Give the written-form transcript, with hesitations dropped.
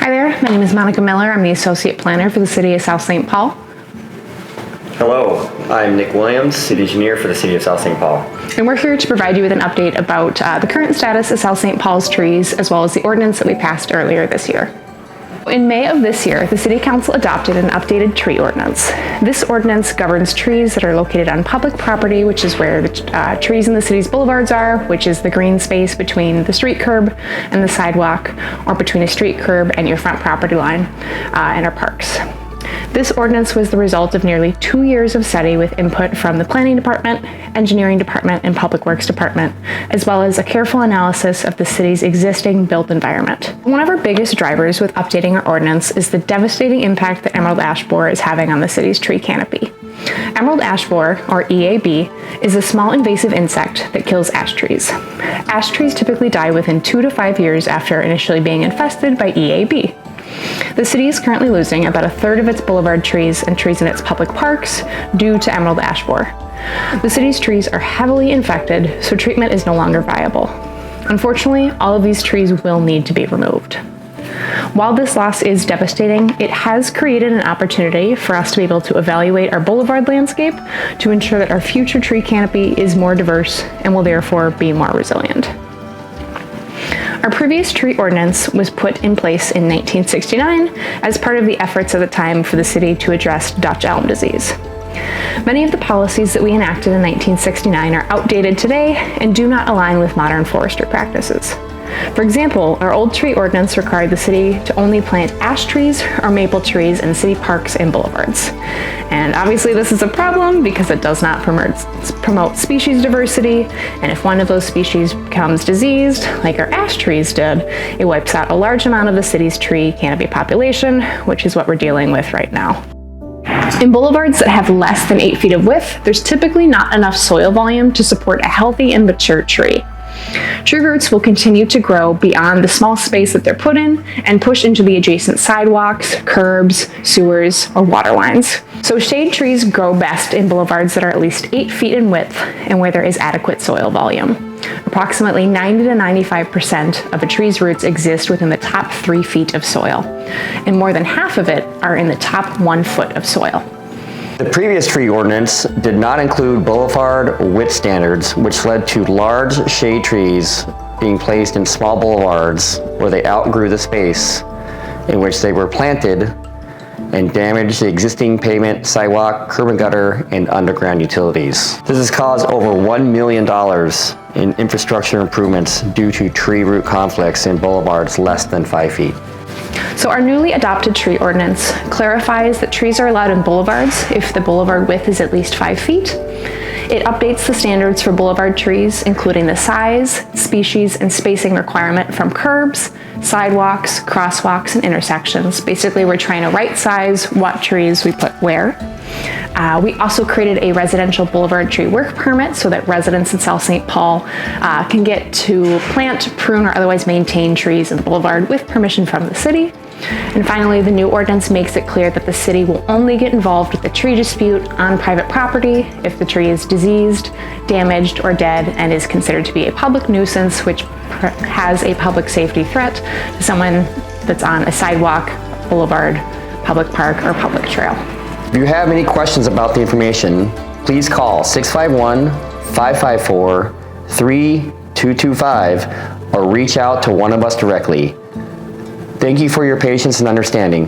Hi there, my name is Monica Miller. I'm the Associate Planner for the City of South St. Paul. Hello, I'm Nick Williams, City Engineer for the City of South St. Paul. And we're here to provide you with an update about the current status of South St. Paul's trees, as well as the ordinance that we passed earlier this year. In May of this year, the City Council adopted an updated tree ordinance. This ordinance governs trees that are located on public property, which is where the trees in the city's boulevards are, which is the green space between the street curb and the sidewalk, or between a street curb and your front property line, and our parks. This ordinance was the result of nearly 2 years of study with input from the Planning Department, Engineering Department, and Public Works Department, as well as a careful analysis of the city's existing built environment. One of our biggest drivers with updating our ordinance is the devastating impact that emerald ash borer is having on the city's tree canopy. Emerald ash borer, or EAB, is a small invasive insect that kills ash trees. Ash trees typically die within 2 to 5 years after initially being infested by EAB. The city is currently losing about a third of its boulevard trees and trees in its public parks due to emerald ash borer. The city's trees are heavily infected, so treatment is no longer viable. Unfortunately, all of these trees will need to be removed. While this loss is devastating, it has created an opportunity for us to be able to evaluate our boulevard landscape to ensure that our future tree canopy is more diverse and will therefore be more resilient. Our previous tree ordinance was put in place in 1969 as part of the efforts at the time for the city to address Dutch elm disease. Many of the policies that we enacted in 1969 are outdated today and do not align with modern forestry practices. For example, our old tree ordinance required the city to only plant ash trees or maple trees in city parks and boulevards. And obviously this is a problem because it does not promote species diversity, and if one of those species becomes diseased, like our ash trees did, it wipes out a large amount of the city's tree canopy population, which is what we're dealing with right now. In boulevards that have less than 8 feet of width, there's typically not enough soil volume to support a healthy and mature tree. Tree roots will continue to grow beyond the small space that they're put in and push into the adjacent sidewalks, curbs, sewers, or water lines. So shade trees grow best in boulevards that are at least 8 feet in width and where there is adequate soil volume. Approximately 90 to 95% of a tree's roots exist within the top 3 feet of soil, and more than half of it are in the top 1 foot of soil. The previous tree ordinance did not include boulevard width standards, which led to large shade trees being placed in small boulevards where they outgrew the space in which they were planted and damaged the existing pavement, sidewalk, curb and gutter, and underground utilities. This has caused over $1 million in infrastructure improvements due to tree root conflicts in boulevards less than 5 feet. So our newly adopted tree ordinance clarifies that trees are allowed in boulevards if the boulevard width is at least 5 feet. It updates the standards for boulevard trees, including the size, species, and spacing requirement from curbs, sidewalks, crosswalks, and intersections. Basically, we're trying to right size what trees we put where. We also created a residential boulevard tree work permit so that residents in South St. Paul can get to plant, prune, or otherwise maintain trees in the boulevard with permission from the city. And finally, the new ordinance makes it clear that the city will only get involved with the tree dispute on private property if the tree is diseased, damaged, or dead and is considered to be a public nuisance, which has a public safety threat to someone that's on a sidewalk, boulevard, public park, or public trail. If you have any questions about the information, please call 651-554-3225 or reach out to one of us directly. Thank you for your patience and understanding.